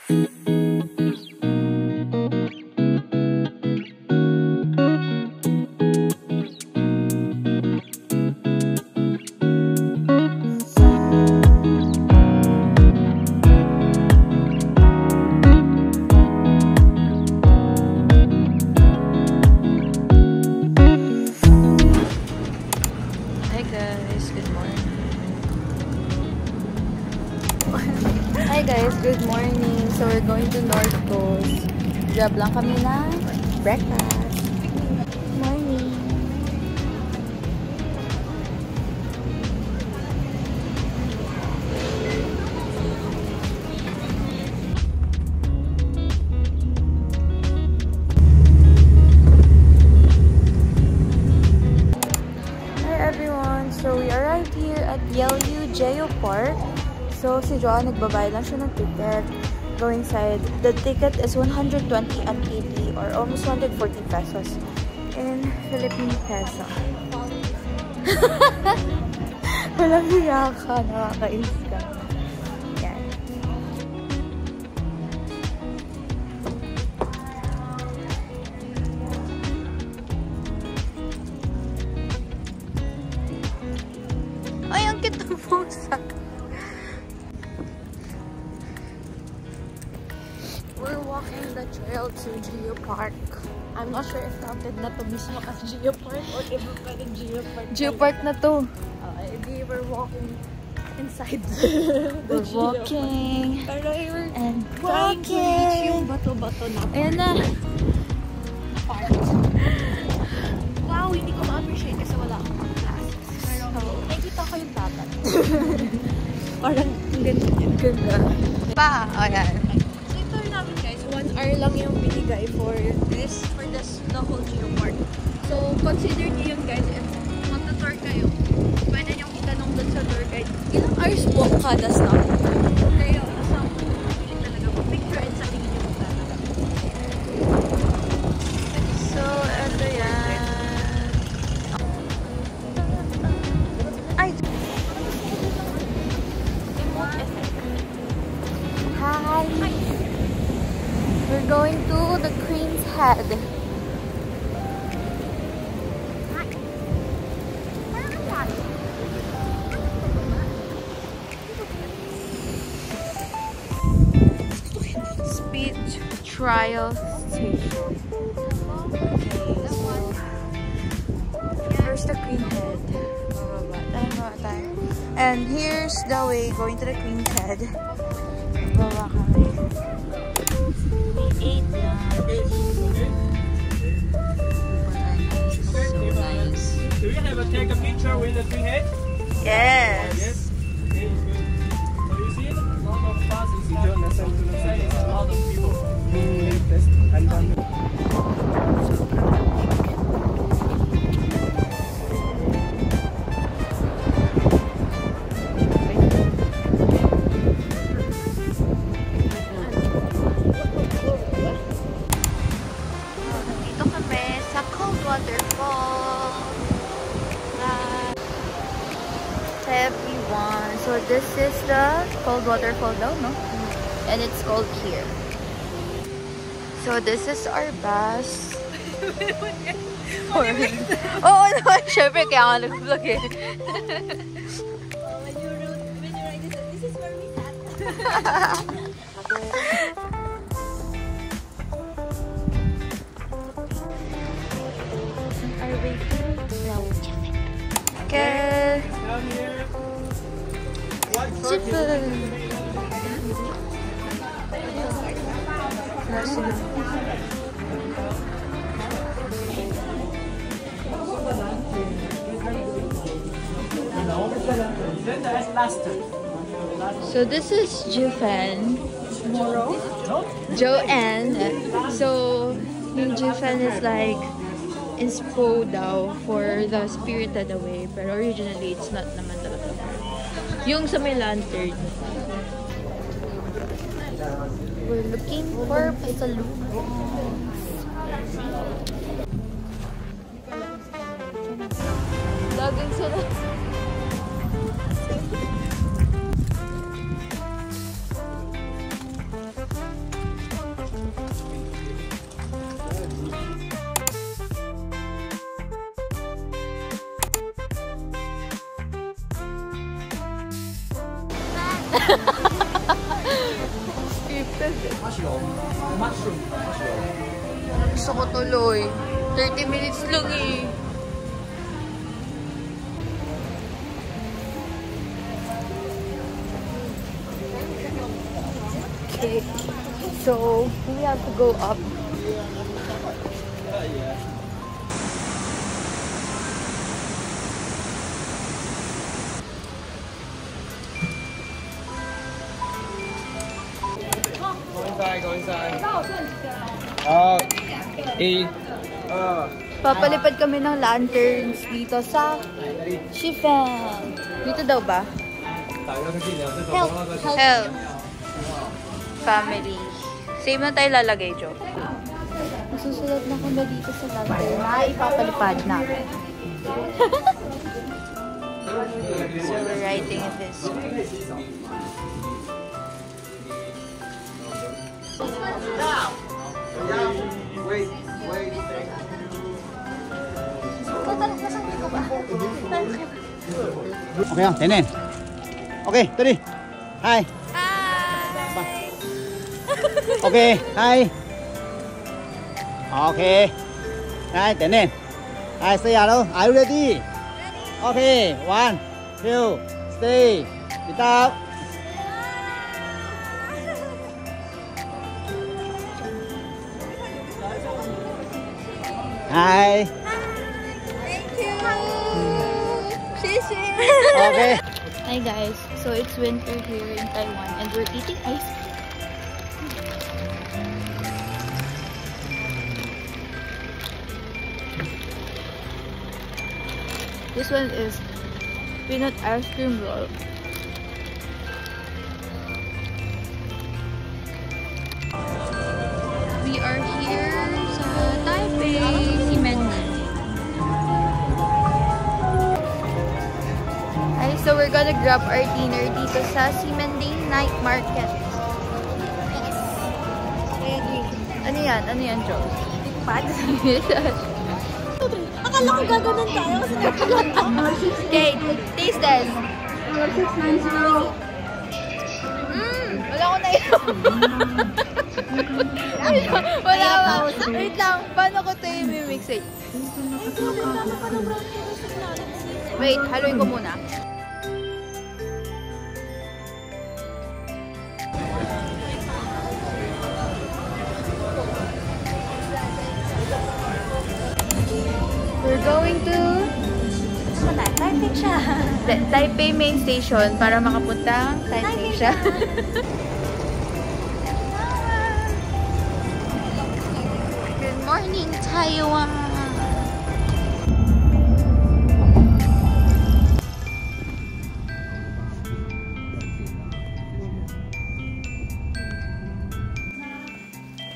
Hi guys, good morning. So we're going to North Coast. Grab lang kami ng breakfast. Good morning. Hi everyone. So we arrived here at Yelyu Geopark. So, si Joanne, nagbabayad lang siya ng ticket. Go inside. The ticket is 120 NPD or almost 140 pesos in Philippine peso. Walang hiya ka. Nakakainis ka. Yan. Ay, ang cute ng pusa. We're walking the trail to Geopark. I'm not sure if counted na to mismo as Geopark or iba pa rin Geopark. Geopark na to. Maybe we're walking inside the walking. Pero we're trying to reach yung bato-bato na. Ayan na. Park. Wow, hindi ko ma-appreciate kasi wala akong glasses. Pero nakikita ko yung dapat. Parang ganda. Pa, ayan. 1 hour lang yung binigay for the whole Geopark. So, consider niyo yun guys, if magta-tour kayo, pwede niyong itanong dun sa tour guide, ilang hours walk kada stop? Kaya, sa piling talaga po, picture and sa tingin niyo maglalagay. So, ito yan. Ay! Remote effect. Hi! We're going to the Queen's Head. Speed trial station. Here's the Queen's Head. And here's the way going to the Queen's Head. Baba kami. Do you have take a picture with the Queen Head? Yes. Yes. Okay, good. So you see, a lot of buses. You don't listen to the say, a lot of people. And then Everyone, so this is the cold waterfall daw, no? And it's called here. So this is our bus. Oo naman, syempre kaya nga nag-vlog eh. When you write this is where we sat. Are we okay. down here. So this is Jufen. Joanne. So yung Jufen is like inspo daw for the Spirited Away, pero originally it's not naman talaga. Yung sa may lantern. We're looking for pasalubong. Laging sila. Scripted. Gusto ko tuloy. 30 minutes lang eh. Okay. So, we have to go up. Go inside. Papalipad kami ng lanterns dito sa Shifen. Dito daw ba? Health. Family. Same na tayo lalagay, Jo. Masusulat na kami dito sa lantern na ipapalipad namin. So we're writing this. Wait. Okay không? Thế nên. Ok, tôi đi. Hai. Ok, hai. Ok. Hai, thế nên. Hai, stay out đâu? Are you ready? Ok, 1, 2, stay. Sit up. Hai. Okay. Hi guys, so it's winter here in Taiwan and we're eating ice cream. This one is peanut ice cream roll. We are here sa Taipei, Ximending. So we're gonna grab our dinner dito sa Ximending Night Market. Ano yan? Ano yan, Jo? Pad? Akala ko gaganon tayo kasi nagpagod. Okay, taste test. Wala ko na ito. Wala ba? Wait lang. Paano ko ito yung mimix it? Wait, haluin ko muna. We're going to Taipei main station para makapunta Taipei siya. Good morning, Taiwan!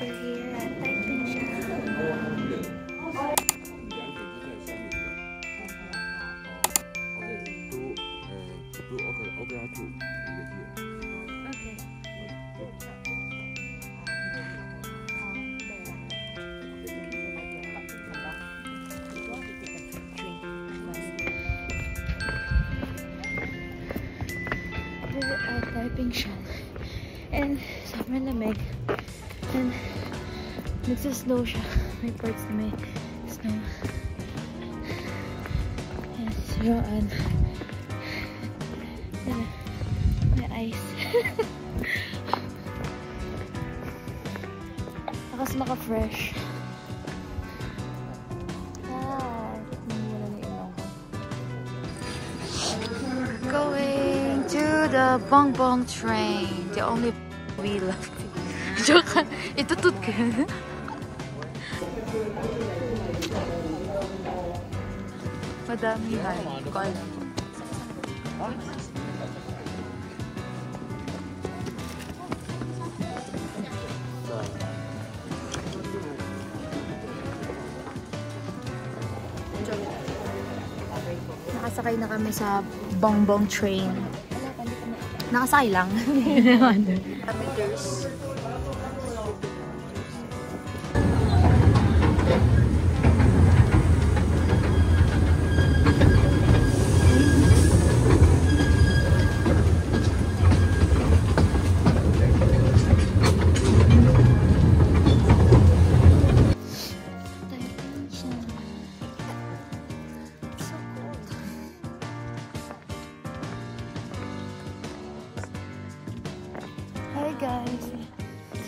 We're here at Taipei siya. Taipei siya. And sobrang lamig. And nagsasnow siya. May parts na may snow. And siroan. And may ice. Lakas maka-fresh. Going to the Bongbong train. The only we love. Joke. Itutut ka. Madami yan. Ko alam. Nakasakay na kami sa Bongbong train. Nakasakay lang. Meters.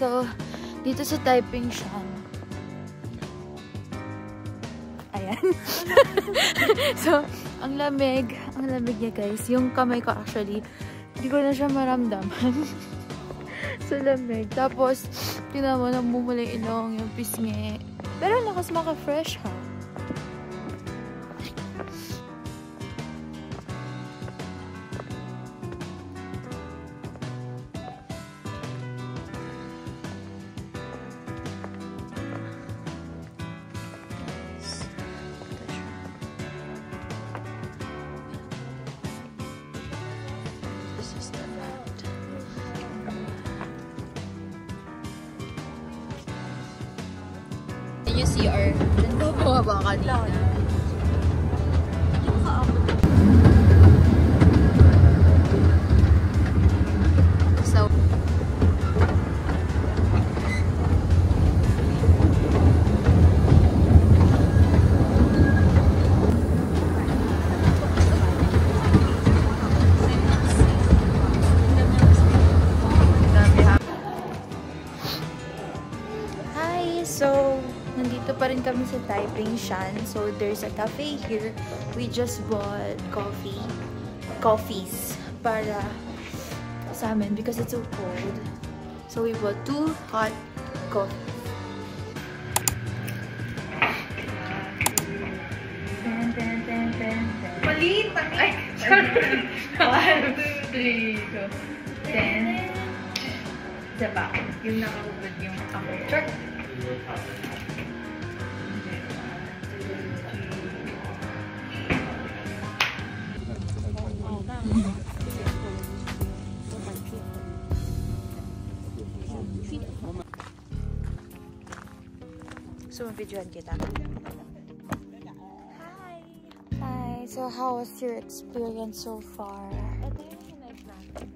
So, dito sa Taiping Shan. Ayan. So, ang lamig niya guys. Yung kamay ko actually, hindi ko na siya maramdaman. Sa lamig. Tapos, tingnan mo, namumula yung ilong, yung pisngi. Pero lakas maka-fresh ha. You see our bumaba kanina. So, hi! So, nandito pa rin kami sa Taiping Shan. So, there's a cafe here. We just bought coffees para sa amin because it's so cold. So, we bought 2 hot coffees. Palit! Ay! 1, 2, 3, go. 10. Diba? Yung nakahubad yung ako. Sure. So, mabidyohan kita. Hi! So, how was your experience so far? Ito yung like natin.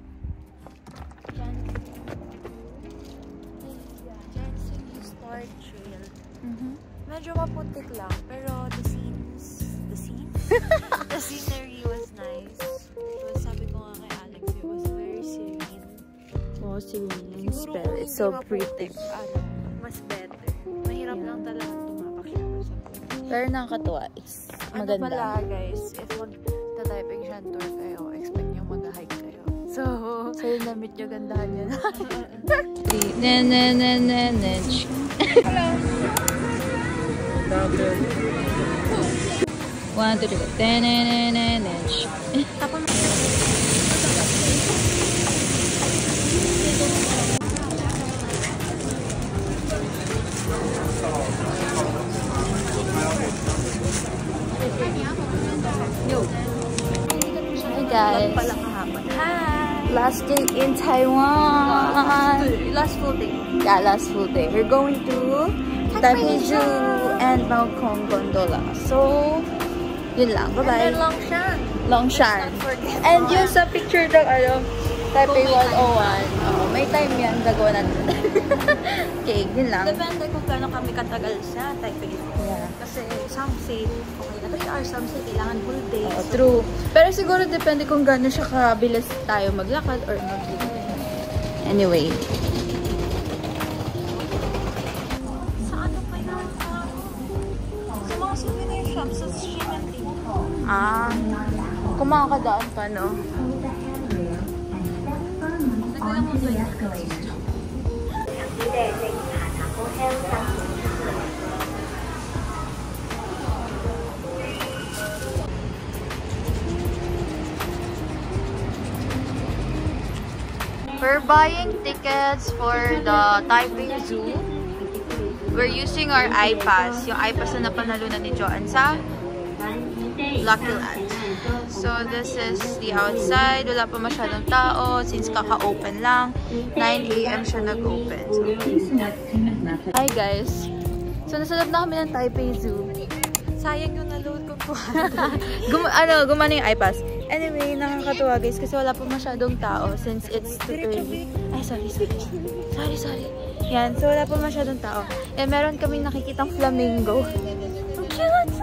Jansen Historic Trail. Medyo mapuntik lang, pero the scenery was nice. But sabi ko nga kay Alex, it was very serene. Oh, serene. Siguro It's so pretty. Mas better. Mahirap lang talaga tumapak siya. Pero nakakatuwa. It's maganda. Ano pala guys, if mag-Taiping Shan tour kayo, expect nyo mag-hike kayo. So yung na-meet nyo, gandahan nyo na. One, two, three. Hi guys. Hi! Last day in Taiwan. Last full day. Yeah, last full day. We're going to Taipei Zoo and Malcolm Gondola. So, yun lang. Bye-bye. And Longshan. Longshan. Not forget. And yung sa picture ng Taipei 101. May time yan. Gagawa natin. Okay, yun lang. Depende kung gaano kami katagal sa Taipei. Yeah. Kasi some say, okay na to siya, or some say, kailangan full day. Oo, So, true. Pero siguro depende kung gaano siya kabilis tayo maglakad or maglakad. Anyway. sa ano kaya? Sa mga souvenir shops, sa Shimanti. Kung makakadaan pa, no? We're buying tickets for the Taipei Zoo. We're using our iPass. Yung iPass na napanalunan ni Joanne sa Lucky Land. So, this is the outside. Wala pa masyadong tao since kaka-open lang. 9 AM siya nag-open. So, hi guys! So, nasa loob na kami ng Taipei Zoo. Sayang yung na-load ko po. Gumana yung iPass. Anyway, nakakatuwa guys kasi wala pa masyadong tao since it's too early. Ay, sorry. Yan, so wala pa masyadong tao. And meron kaming nakikitang flamingo. Ang cute!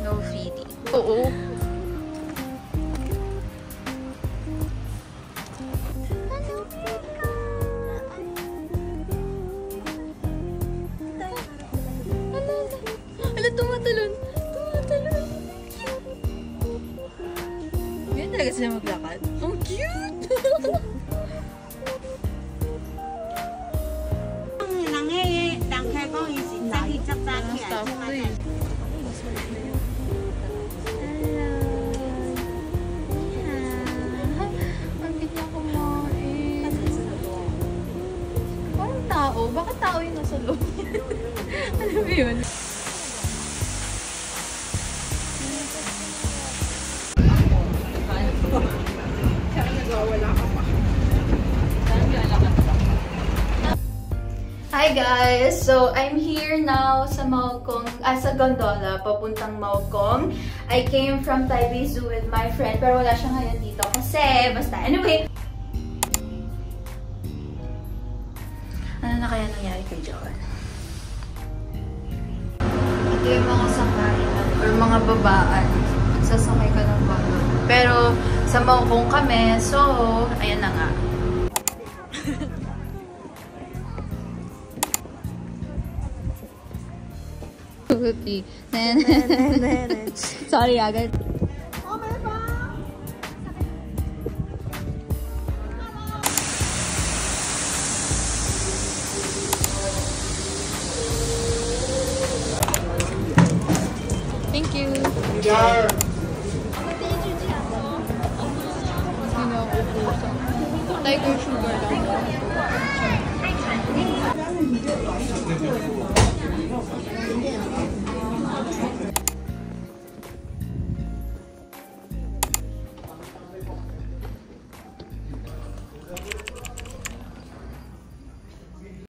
No feeding. Oo. sila maglakad. Ang cute! Parang tao. Bakit tao yung nasa loob? Ano ba yun? Hi guys! So, I'm here now sa Maokong, sa gondola, papuntang Maokong. I came from Taipei Zoo with my friend, pero wala siya ngayon dito kasi, basta, anyway. Ano na kaya nangyari kay John? Ito yung mga sakayan or mga babaan. Sasakay ka ng gondola. Pero, sa Maokong kami, so, ayan na nga. Sorry, agad. Thank you. Tiger sugar lang.